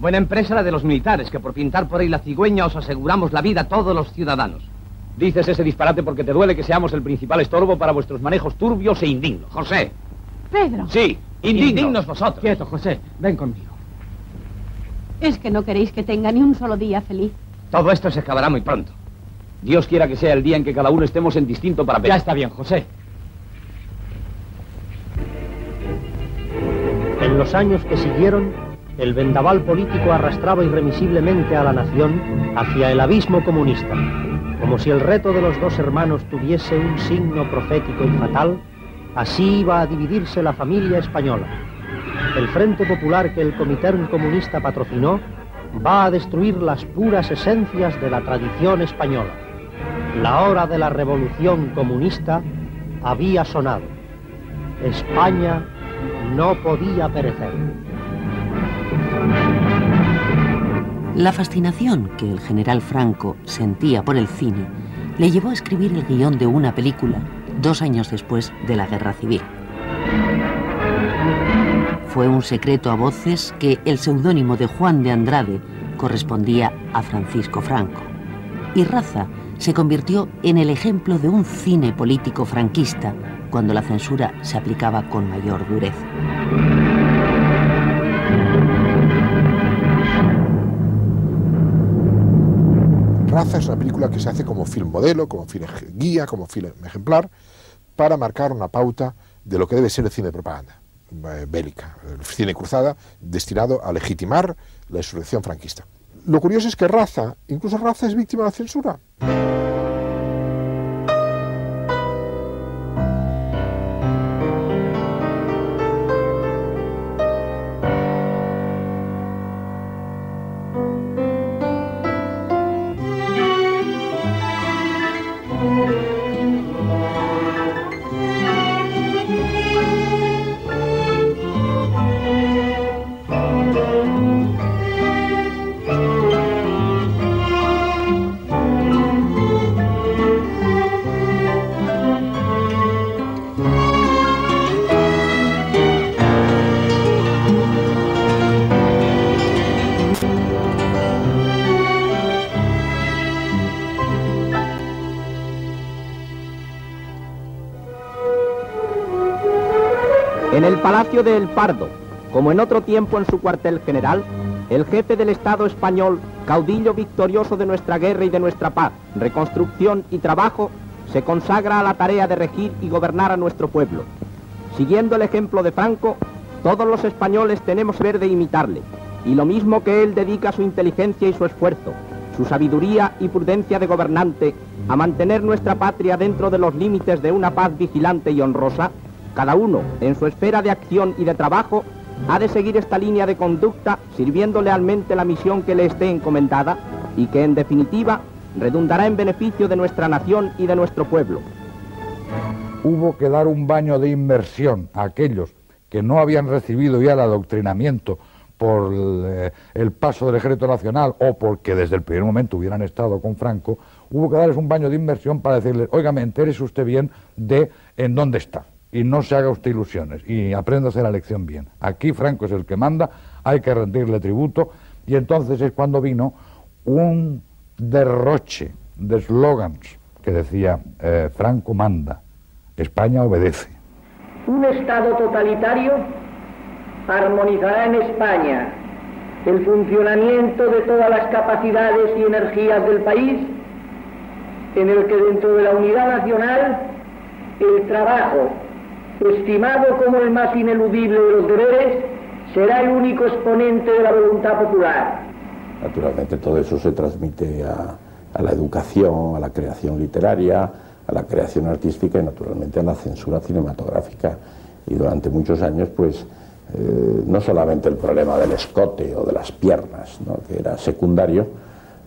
Buena empresa la de los militares, que por pintar por ahí la cigüeña os aseguramos la vida a todos los ciudadanos. Dices ese disparate porque te duele que seamos el principal estorbo para vuestros manejos turbios e indignos. José. Pedro. Sí, Indignos vosotros. Quieto, José. Ven conmigo. Es que no queréis que tenga ni un solo día feliz. Todo esto se acabará muy pronto. Dios quiera que sea el día en que cada uno estemos en distinto parapeto. Ya está bien, José. En los años que siguieron, el vendaval político arrastraba irremisiblemente a la nación hacia el abismo comunista. Como si el reto de los dos hermanos tuviese un signo profético y fatal, así iba a dividirse la familia española. El Frente Popular que el Comintern comunista patrocinó va a destruir las puras esencias de la tradición española. La hora de la revolución comunista había sonado. España no podía perecer. La fascinación que el general Franco sentía por el cine le llevó a escribir el guión de una película 2 años después de la Guerra Civil. Fue un secreto a voces que el seudónimo de Juan de Andrade correspondía a Francisco Franco. Y Raza se convirtió en el ejemplo de un cine político franquista cuando la censura se aplicaba con mayor dureza. Raza es una película que se hace como film modelo, como film guía, como film ejemplar, para marcar una pauta de lo que debe ser el cine de propaganda bélica, el cine cruzada, destinado a legitimar la insurrección franquista. Lo curioso es que Raza, incluso Raza es víctima de la censura. En el Palacio de El Pardo, como en otro tiempo en su cuartel general, el jefe del Estado español, caudillo victorioso de nuestra guerra y de nuestra paz, reconstrucción y trabajo, se consagra a la tarea de regir y gobernar a nuestro pueblo. Siguiendo el ejemplo de Franco, todos los españoles tenemos ver de imitarle, y lo mismo que él dedica su inteligencia y su esfuerzo, su sabiduría y prudencia de gobernante a mantener nuestra patria dentro de los límites de una paz vigilante y honrosa, cada uno, en su esfera de acción y de trabajo, ha de seguir esta línea de conducta sirviendo lealmente la misión que le esté encomendada y que, en definitiva, redundará en beneficio de nuestra nación y de nuestro pueblo. Hubo que dar un baño de inmersión a aquellos que no habían recibido ya el adoctrinamiento por el paso del Ejército Nacional o porque desde el primer momento hubieran estado con Franco. Hubo que darles un baño de inmersión para decirles: óigame, entérese usted bien de en dónde está. Y no se haga usted ilusiones, y aprenda a hacer la lección bien. Aquí Franco es el que manda, hay que rendirle tributo, y entonces es cuando vino un derroche de eslogans que decía Franco manda, España obedece. Un Estado totalitario armonizará en España el funcionamiento de todas las capacidades y energías del país, en el que dentro de la unidad nacional el trabajo, estimado como el más ineludible de los deberes, será el único exponente de la voluntad popular. Naturalmente todo eso se transmite a la educación, a la creación literaria, a la creación artística y naturalmente a la censura cinematográfica. Y durante muchos años, pues, no solamente el problema del escote o de las piernas, ¿no?, que era secundario,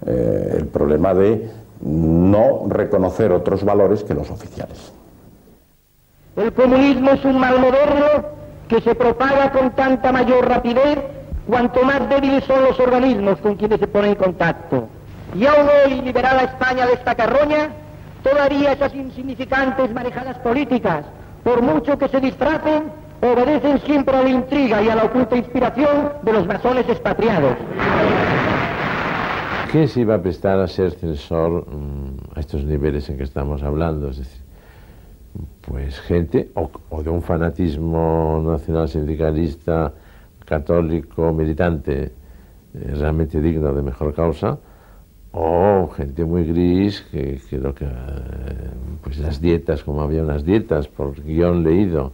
el problema de no reconocer otros valores que los oficiales. El comunismo es un mal moderno que se propaga con tanta mayor rapidez cuanto más débiles son los organismos con quienes se pone en contacto. Y aún hoy, liberada España de esta carroña, todavía esas insignificantes manejadas políticas, por mucho que se disfracen, obedecen siempre a la intriga y a la oculta inspiración de los masones expatriados. ¿Quién se iba a prestar a ser censor a estos niveles en que estamos hablando? Es decir, pues gente o de un fanatismo nacional sindicalista, católico, militante, realmente digno de mejor causa, o gente muy gris que lo que pues las dietas, como había unas dietas por guión leído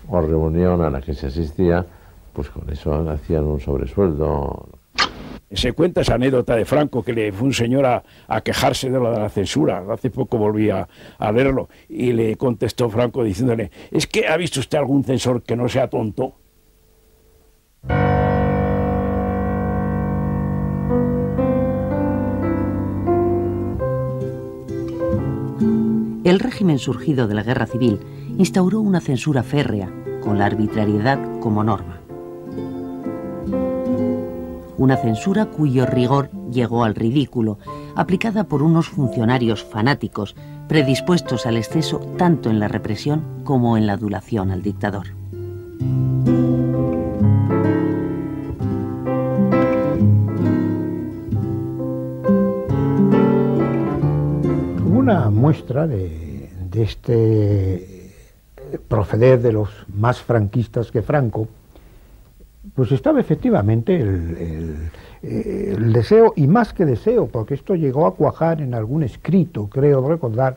o reunión a la que se asistía, pues con eso hacían un sobresueldo. Se cuenta esa anécdota de Franco, que le fue un señor a quejarse de la censura. Hace poco volví a leerlo y le contestó Franco diciéndole: ¿es que ha visto usted algún censor que no sea tonto? El régimen surgido de la guerra civil instauró una censura férrea, con la arbitrariedad como norma. Una censura cuyo rigor llegó al ridículo, aplicada por unos funcionarios fanáticos, predispuestos al exceso tanto en la represión como en la adulación al dictador. Una muestra de este proceder de los más franquistas que Franco, pues estaba efectivamente el deseo, y más que deseo, porque esto llegó a cuajar en algún escrito, creo recordar,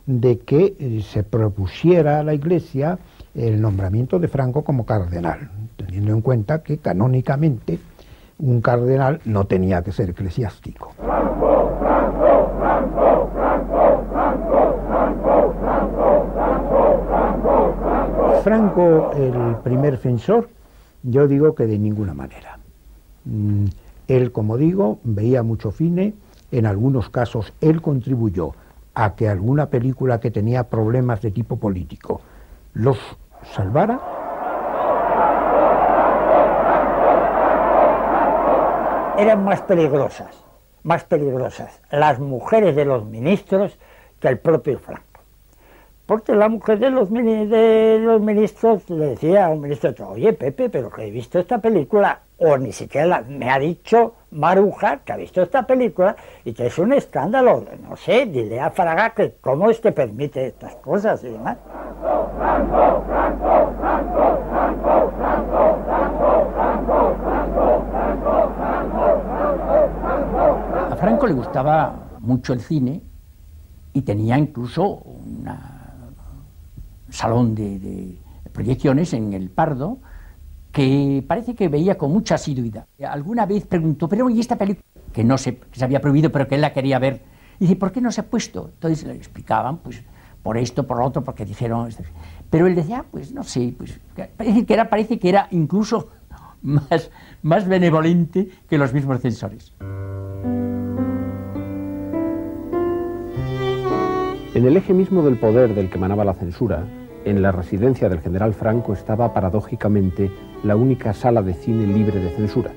de que se propusiera a la Iglesia el nombramiento de Franco como cardenal, teniendo en cuenta que canónicamente un cardenal no tenía que ser eclesiástico. Franco, el primer censor, yo digo que de ninguna manera. Él, como digo, veía mucho cine, en algunos casos él contribuyó a que alguna película que tenía problemas de tipo político los salvara. Eran más peligrosas las mujeres de los ministros que el propio Franco. Porque la mujer de los ministros le decía a un ministro: oye, Pepe, pero que he visto esta película, o ni siquiera me ha dicho Maruja que ha visto esta película y que es un escándalo, no sé, dile a Fraga que cómo es que permite estas cosas y demás. A Franco le gustaba mucho el cine y tenía incluso un salón de proyecciones en el Pardo que parece que veía con mucha asiduidad. Alguna vez preguntó: pero ¿y esta película? Que no se, que se había prohibido, pero que él la quería ver. Y dice: ¿por qué no se ha puesto? Entonces le explicaban, pues, por esto, por lo otro, porque dijeron... Pero él decía: pues no sé, pues parece que era incluso más benevolente que los mismos censores. En el eje mismo del poder del que emanaba la censura, en la residencia del general Franco estaba paradójicamente la única sala de cine libre de censura.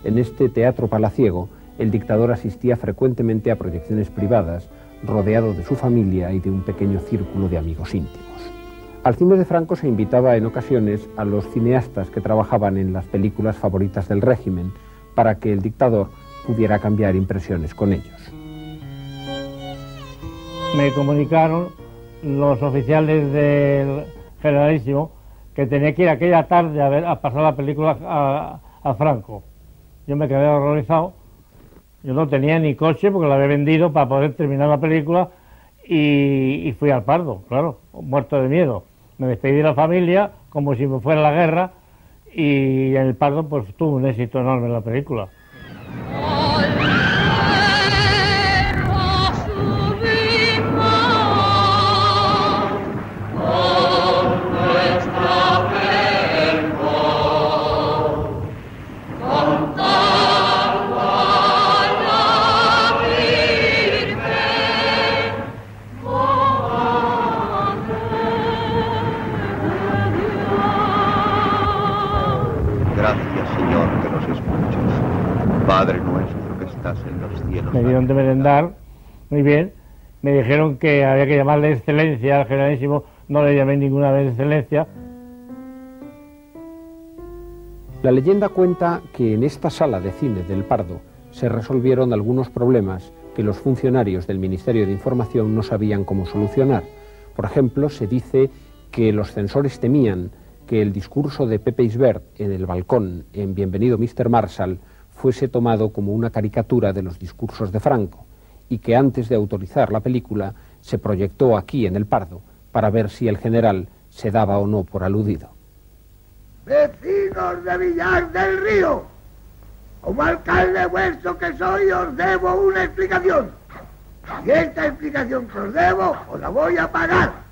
En este teatro palaciego, el dictador asistía frecuentemente a proyecciones privadas, rodeado de su familia y de un pequeño círculo de amigos íntimos. Al cine de Franco se invitaba en ocasiones a los cineastas que trabajaban en las películas favoritas del régimen para que el dictador pudiera cambiar impresiones con ellos. Me comunicaron los oficiales del Generalísimo que tenía que ir aquella tarde a pasar la película a Franco. Yo me quedé horrorizado. Yo no tenía ni coche porque lo había vendido para poder terminar la película y fui al Pardo, claro, muerto de miedo. Me despedí de la familia como si me fuera la guerra y en el Pardo pues tuvo un éxito enorme la película. Padre nuestro que estás en los cielos. Me dieron de merendar, muy bien. Me dijeron que había que llamarle excelencia al Generalísimo. No le llamé ninguna vez excelencia. La leyenda cuenta que en esta sala de cine del Pardo se resolvieron algunos problemas que los funcionarios del Ministerio de Información no sabían cómo solucionar. Por ejemplo, se dice que los censores temían que el discurso de Pepe Isbert en el balcón en Bienvenido Mr. Marshall fuese tomado como una caricatura de los discursos de Franco, y que antes de autorizar la película se proyectó aquí en El Pardo para ver si el general se daba o no por aludido. Vecinos de Villar del Río, como alcalde vuestro que soy, os debo una explicación. Y esta explicación que os debo, os la voy a pagar.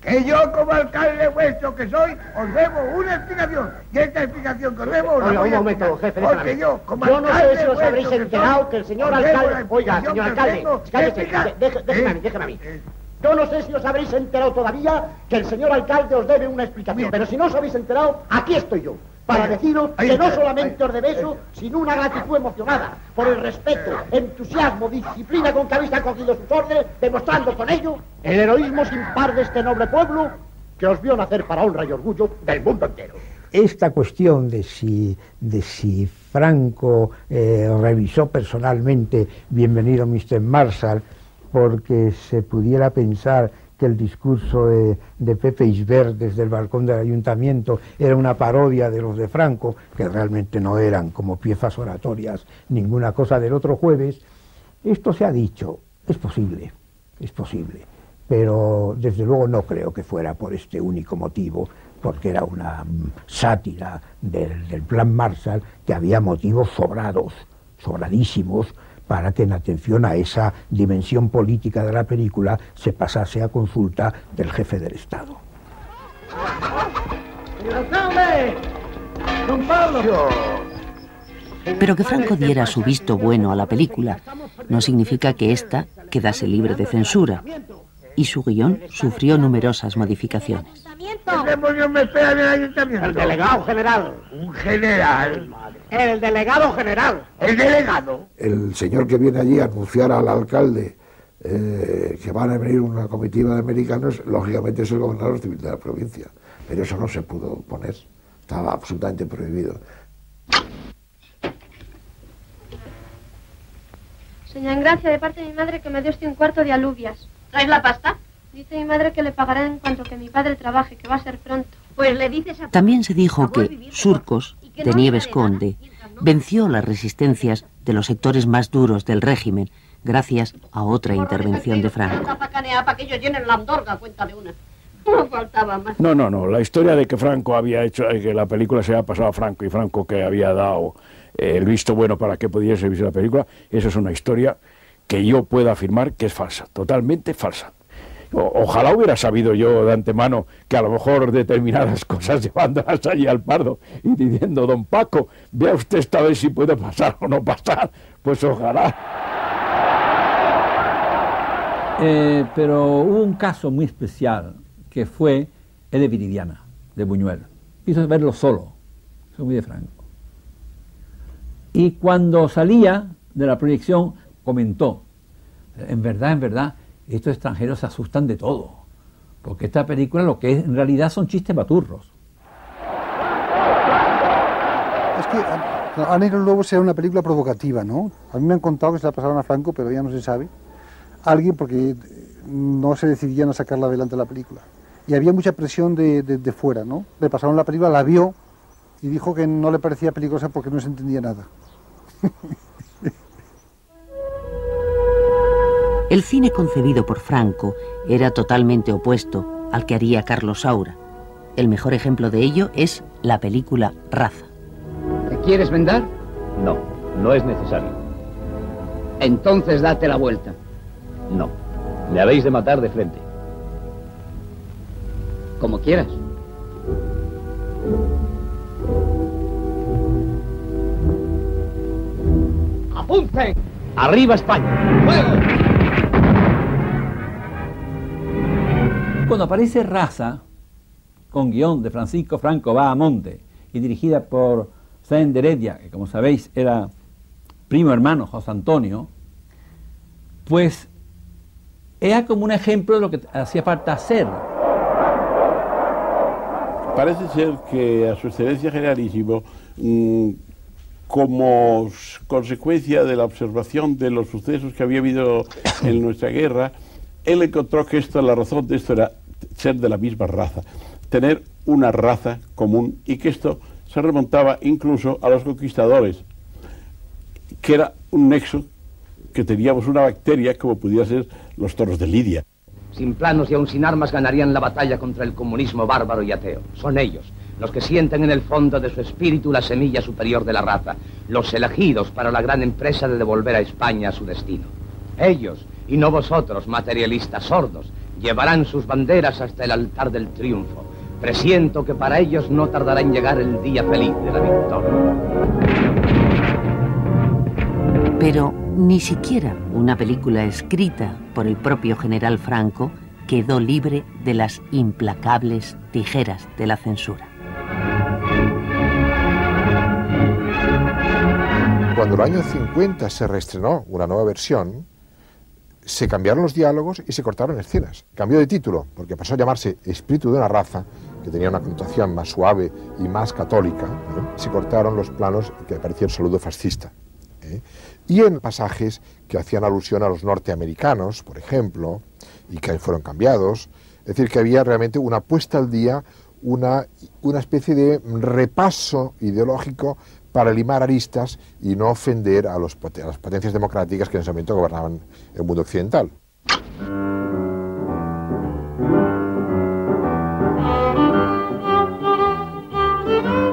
Que yo, como alcalde vuestro que soy, os debo una explicación. Y esta explicación que os debo, os la voy a pagar. Un momento, jefe, porque yo, como no sé alcalde si os habréis vuestro que enterado soy, que el señor os debo alcalde... la Oiga, explicación señor que os alcalde, tengo cállese, que déjeme a mí. Yo no sé si os habréis enterado todavía que el señor alcalde os debe una explicación, pero si no os habéis enterado, aquí estoy yo, para deciros que no solamente os debe eso, sino una gratitud emocionada por el respeto, entusiasmo, disciplina con que habéis acogido sus órdenes, demostrando con ello el heroísmo sin par de este noble pueblo que os vio nacer para honra y orgullo del mundo entero. Esta cuestión de si Franco revisó personalmente Bienvenido Mr. Marshall porque se pudiera pensar que el discurso de Pepe Isbert desde el balcón del ayuntamiento era una parodia de los de Franco, que realmente no eran como piezas oratorias ninguna cosa del otro jueves. Esto se ha dicho, es posible, pero desde luego no creo que fuera por este único motivo, porque era una sátira del plan Marshall, que había motivos sobradísimos, para que en atención a esa dimensión política de la película se pasase a consulta del jefe del Estado. ¡Señor alcalde! ¡Don Pablo! Pero que Franco diera su visto bueno a la película no significa que ésta quedase libre de censura, y su guión sufrió numerosas modificaciones. ¿Qué demonios me espera en el ayuntamiento? El delegado general. ¿Un general? El delegado general. ¿El delegado? El señor que viene allí a anunciar al alcalde que van a venir una comitiva de americanos, lógicamente es el gobernador civil de la provincia. Pero eso no se pudo poner. Estaba absolutamente prohibido. Señora Engracia, de parte de mi madre, que me dio un cuarto de alubias. ¿Traes la pasta? Dice mi madre que le pagará en cuanto que mi padre trabaje, que va a ser pronto. Pues le dices a... También se dijo que Surcos, de Nieves Conde, venció las resistencias de los sectores más duros del régimen gracias a otra intervención de Franco. Para que ellos llenen la andorga a cuenta de una. No faltaba más. No, la historia de que Franco había hecho, que la película se había pasado a Franco y Franco que había dado el visto bueno para que pudiese verse la película, eso es una historia que yo puedo afirmar que es falsa, totalmente falsa. Ojalá hubiera sabido yo de antemano que a lo mejor determinadas cosas llevándolas allí al Pardo y diciendo, don Paco, vea usted esta vez si puede pasar o no pasar, pues ojalá. Pero hubo un caso muy especial que fue el de Viridiana, de Buñuel. Quiso verlo solo, soy muy de Franco. Y cuando salía de la proyección comentó, en verdad, estos extranjeros se asustan de todo, porque esta película lo que es en realidad son chistes baturros. Es que Ana y los Lobos era una película provocativa, ¿no? A mí me han contado que se la pasaron a Franco, pero ya no se sabe. Alguien, porque no se decidían a sacarla adelante la película. Y había mucha presión de fuera, ¿no? Le pasaron la película, la vio y dijo que no le parecía peligrosa porque no se entendía nada. El cine concebido por Franco era totalmente opuesto al que haría Carlos Saura. El mejor ejemplo de ello es la película Raza. ¿Te quieres vendar? No, no es necesario. Entonces date la vuelta. No, me habéis de matar de frente. Como quieras. ¡Apunten! ¡Arriba España! ¡Fuego! Cuando aparece Raza, con guión de Francisco Franco Bahamonde y dirigida por Sáenz de Heredia, que como sabéis era primo hermano José Antonio, pues era como un ejemplo de lo que hacía falta hacer. Parece ser que a su excelencia generalísimo como consecuencia de la observación de los sucesos que había habido en nuestra guerra, él encontró que la razón de esto era ser de la misma raza, tener una raza común, y que esto se remontaba incluso a los conquistadores, que era un nexo, que teníamos una bacteria como pudiera ser los toros de Lidia. Sin planos y aún sin armas ganarían la batalla contra el comunismo bárbaro y ateo. Son ellos los que sienten en el fondo de su espíritu la semilla superior de la raza, los elegidos para la gran empresa de devolver a España a su destino. Ellos, y no vosotros, materialistas sordos, llevarán sus banderas hasta el altar del triunfo. Presiento que para ellos no tardará en llegar el día feliz de la victoria. Pero ni siquiera una película escrita por el propio general Franco quedó libre de las implacables tijeras de la censura. Cuando en el año 50 se reestrenó una nueva versión, se cambiaron los diálogos y se cortaron escenas. Cambió de título, porque pasó a llamarse Espíritu de una raza, que tenía una connotación más suave y más católica. Se cortaron los planos que aparecía el saludo fascista. Y en pasajes que hacían alusión a los norteamericanos, por ejemplo, y que fueron cambiados. Es decir, que había realmente una puesta al día, una especie de repaso ideológico para limar aristas y no ofender a las potencias democráticas que en ese momento gobernaban el mundo occidental.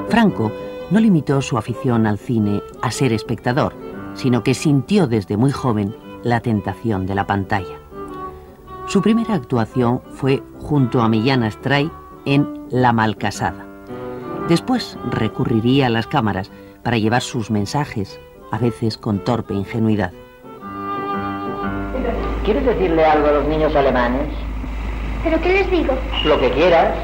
Franco no limitó su afición al cine a ser espectador, sino que sintió desde muy joven la tentación de la pantalla. Su primera actuación fue junto a Millán Astray en La Malcasada. Después recurriría a las cámaras para llevar sus mensajes, a veces con torpe ingenuidad. ¿Quieres decirle algo a los niños alemanes? ¿Pero qué les digo? Lo que quieras.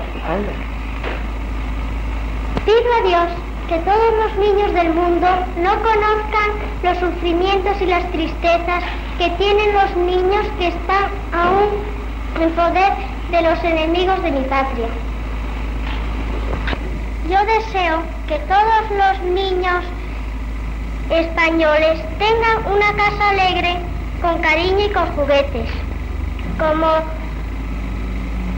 Pido a Dios que todos los niños del mundo no conozcan los sufrimientos y las tristezas que tienen los niños que están aún en poder de los enemigos de mi patria. Yo deseo que todos los niños españoles tengan una casa alegre, con cariño y con juguetes.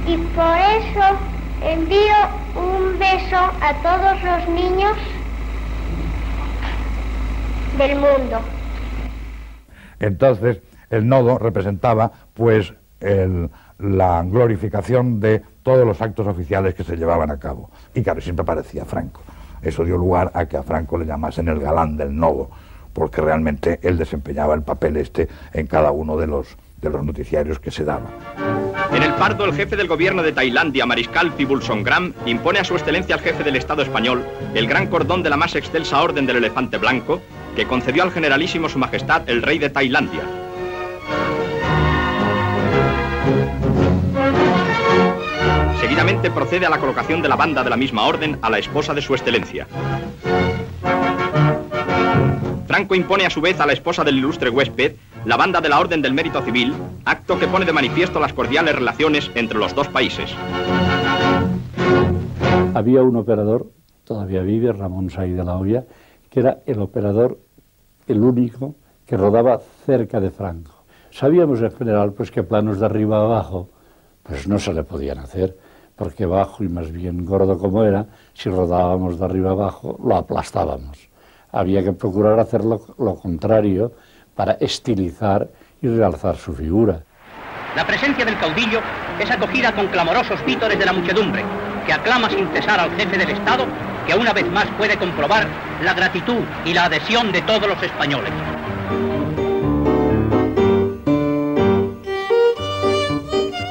Y por eso envío un beso a todos los niños del mundo. Entonces, el nodo representaba, pues, la glorificación de todos los actos oficiales que se llevaban a cabo. Y claro, siempre aparecía Franco. Eso dio lugar a que a Franco le llamasen el galán del nodo, porque realmente él desempeñaba el papel en cada uno de los noticiarios que se daban. En el Pardo, el jefe del gobierno de Tailandia, Mariscal Pibulsonggram, impone a su excelencia al jefe del Estado español el gran cordón de la más excelsa Orden del Elefante Blanco, que concedió al generalísimo su majestad el rey de Tailandia. Seguidamente procede a la colocación de la banda de la misma orden a la esposa de su excelencia. Franco impone a su vez a la esposa del ilustre huésped la banda de la Orden del Mérito Civil, acto que pone de manifiesto las cordiales relaciones entre los dos países. Había un operador, todavía vive, Ramón Say de la Hoya, que era el operador, el único, que rodaba cerca de Franco. Sabíamos en general pues que planos de arriba a abajo pues no se le podían hacer, porque bajo y más bien gordo como era, si rodábamos de arriba abajo lo aplastábamos. Había que procurar hacer lo contrario para estilizar y realzar su figura. La presencia del caudillo es acogida con clamorosos vítores de la muchedumbre, que aclama sin cesar al jefe del Estado, que una vez más puede comprobar la gratitud y la adhesión de todos los españoles.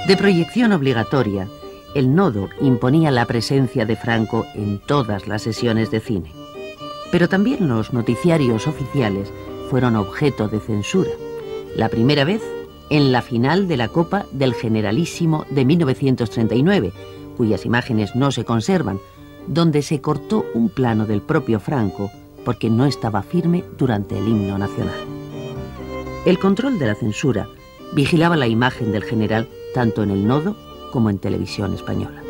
De proyección obligatoria, el nodo imponía la presencia de Franco en todas las sesiones de cine. Pero también los noticiarios oficiales fueron objeto de censura. La primera vez en la final de la Copa del Generalísimo de 1939, cuyas imágenes no se conservan, donde se cortó un plano del propio Franco porque no estaba firme durante el himno nacional. El control de la censura vigilaba la imagen del general tanto en el nodo como en televisión española.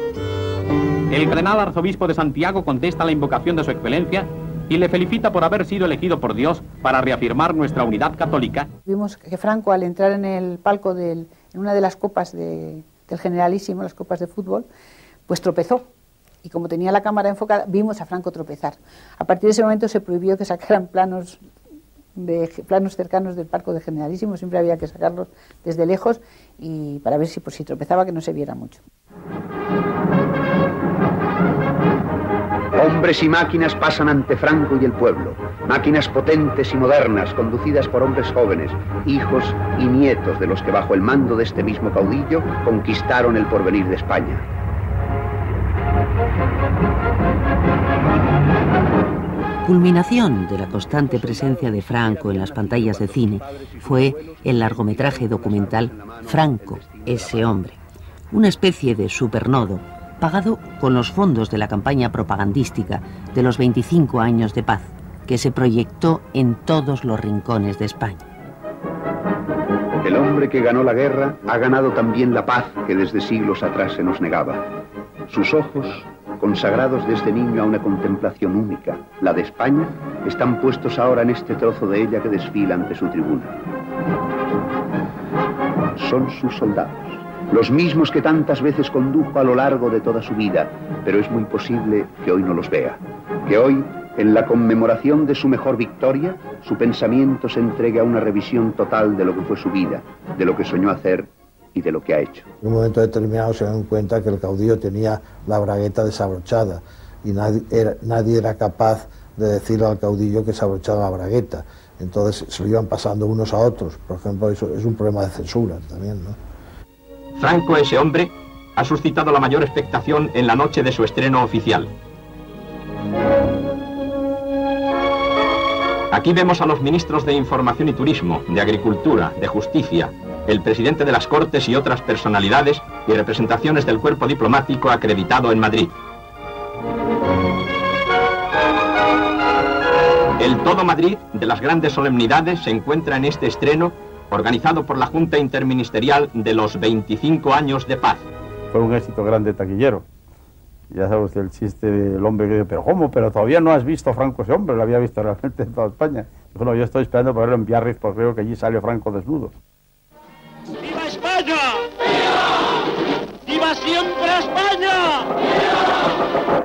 El cardenal arzobispo de Santiago contesta la invocación de su excelencia y le felicita por haber sido elegido por Dios para reafirmar nuestra unidad católica. Vimos que Franco, al entrar en el palco en una de las copas del Generalísimo, las copas de fútbol, pues tropezó. Y como tenía la cámara enfocada, vimos a Franco tropezar. A partir de ese momento se prohibió que sacaran planos cercanos del palco de Generalísimo, siempre había que sacarlos desde lejos y para ver si tropezaba, que no se viera mucho. Hombres y máquinas pasan ante Franco y el pueblo, máquinas potentes y modernas, conducidas por hombres jóvenes, hijos y nietos de los que bajo el mando de este mismo caudillo conquistaron el porvenir de España. Culminación de la constante presencia de Franco en las pantallas de cine fue el largometraje documental Franco, ese hombre, una especie de supernodo pagado con los fondos de la campaña propagandística de los 25 años de paz, que se proyectó en todos los rincones de España. El hombre que ganó la guerra ha ganado también la paz que desde siglos atrás se nos negaba. Sus ojos, consagrados desde niño a una contemplación única, la de España, están puestos ahora en este trozo de ella que desfila ante su tribuna. Son sus soldados, los mismos que tantas veces condujo a lo largo de toda su vida, pero es muy posible que hoy no los vea, que hoy, en la conmemoración de su mejor victoria, su pensamiento se entregue a una revisión total de lo que fue su vida, de lo que soñó hacer y de lo que ha hecho. En un momento determinado se dan cuenta que el caudillo tenía la bragueta desabrochada y nadie era capaz de decirle al caudillo que se abrochara la bragueta. Entonces se lo iban pasando unos a otros. Por ejemplo, eso es un problema de censura también, ¿no? Franco, ese hombre, ha suscitado la mayor expectación en la noche de su estreno oficial. Aquí vemos a los ministros de Información y Turismo, de Agricultura, de Justicia, el presidente de las Cortes y otras personalidades y representaciones del cuerpo diplomático acreditado en Madrid. El todo Madrid de las grandes solemnidades se encuentra en este estreno organizado por la Junta Interministerial de los 25 años de paz. Fue un éxito grande taquillero. Ya sabe usted el chiste del hombre que dice, pero ¿cómo? Pero todavía no has visto a Franco ese hombre, lo había visto realmente en toda España. Dijo, no, yo estoy esperando para verlo en Biarritz porque creo que allí sale Franco desnudo. ¡Viva España! ¡Viva! ¡Viva siempre España! ¡Viva!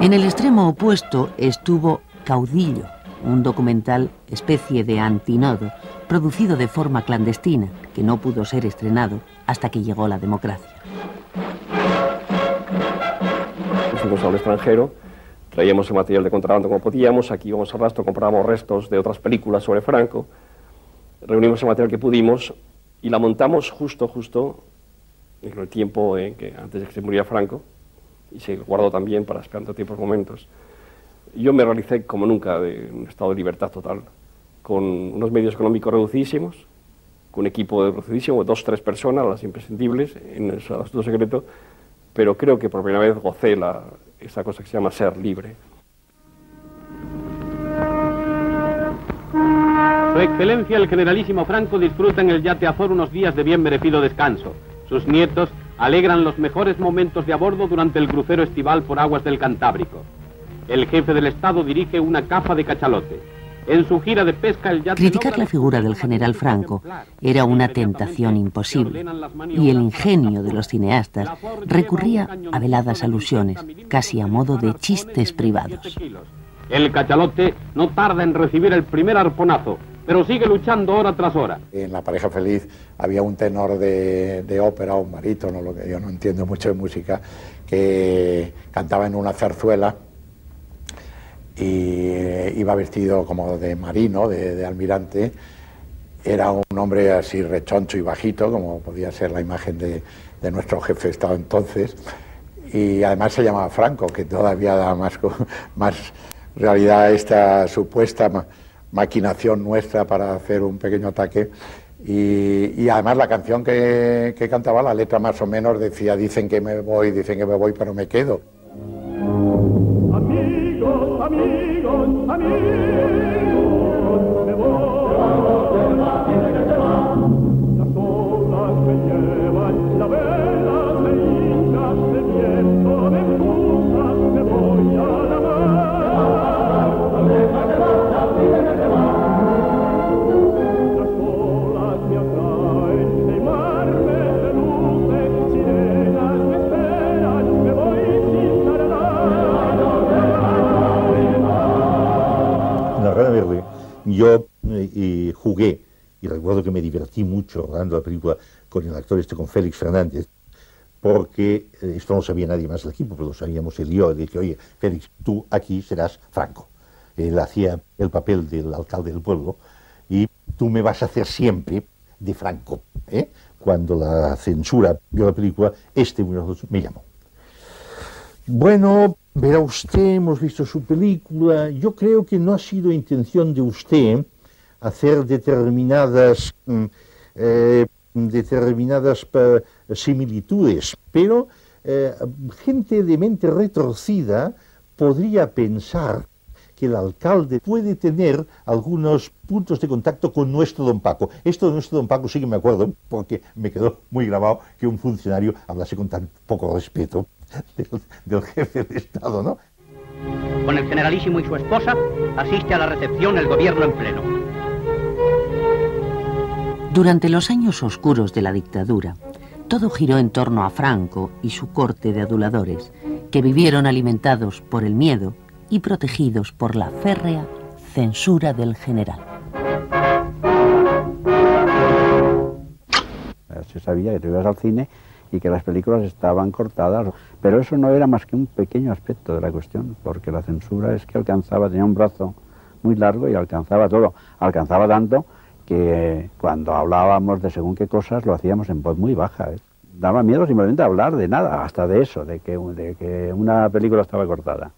En el extremo opuesto estuvo Caudillo, un documental especie de antinodo, producido de forma clandestina, que no pudo ser estrenado hasta que llegó la democracia. Fuimos al extranjero, traíamos el material de contrabando como podíamos, aquí íbamos al rastro, comprábamos restos de otras películas sobre Franco, reunimos el material que pudimos y la montamos justo en el tiempo antes de que se muriera Franco, y se guardó también para esperando tiempos momentos. Yo me realicé como nunca de un estado de libertad total, con unos medios económicos reducidísimos, con un equipo reducidísimo, 2 o 3 personas, las imprescindibles, en el asunto secreto, pero creo que por primera vez gocé esa cosa que se llama ser libre. Su Excelencia el Generalísimo Franco disfruta en el Yate Azor unos días de bien merecido descanso. Sus nietos alegran los mejores momentos de a bordo durante el crucero estival por aguas del Cantábrico. El jefe del Estado dirige una caza de cachalote. En su gira de pesca el yate... Criticar la figura del general Franco era una tentación imposible, y el ingenio de los cineastas recurría a veladas alusiones, casi a modo de chistes privados. El cachalote no tarda en recibir el primer arponazo, pero sigue luchando hora tras hora. En La pareja feliz había un tenor de ópera, un barítono, lo que yo no entiendo mucho de música, que cantaba en una zarzuela y iba vestido como de marino, de almirante. Era un hombre así rechoncho y bajito, como podía ser la imagen de nuestro jefe de Estado entonces, y además se llamaba Franco, que todavía da más realidad a esta supuesta maquinación nuestra para hacer un pequeño ataque. Y además la canción que cantaba, la letra más o menos decía: dicen que me voy, pero me quedo. Amigos, amigos, amigos, me voy. Las olas jugué, y recuerdo que me divertí mucho rodando la película con el actor con Félix Fernández, porque esto no sabía nadie más del equipo, pero lo sabíamos él y yo. Le dije, oye, Félix, tú aquí serás Franco. Él hacía el papel del alcalde del pueblo y tú me vas a hacer siempre de Franco. Cuando la censura vio la película, me llamó. Bueno, verá usted, hemos visto su película. Yo creo que no ha sido intención de usted hacer determinadas similitudes, pero gente de mente retorcida podría pensar que el alcalde puede tener algunos puntos de contacto con nuestro don Paco. Esto de nuestro don Paco sí que me acuerdo, porque me quedó muy grabado que un funcionario hablase con tan poco respeto del jefe de Estado, ¿no? Con el generalísimo y su esposa asiste a la recepción el gobierno en pleno. Durante los años oscuros de la dictadura, todo giró en torno a Franco y su corte de aduladores, que vivieron alimentados por el miedo y protegidos por la férrea censura del general. Se sabía que te ibas al cine y que las películas estaban cortadas, pero eso no era más que un pequeño aspecto de la cuestión, porque la censura es que tenía un brazo muy largo y alcanzaba todo. Alcanzaba tanto que cuando hablábamos de según qué cosas lo hacíamos en voz muy baja. Daba miedo simplemente hablar de nada, hasta de eso, de que una película estaba cortada.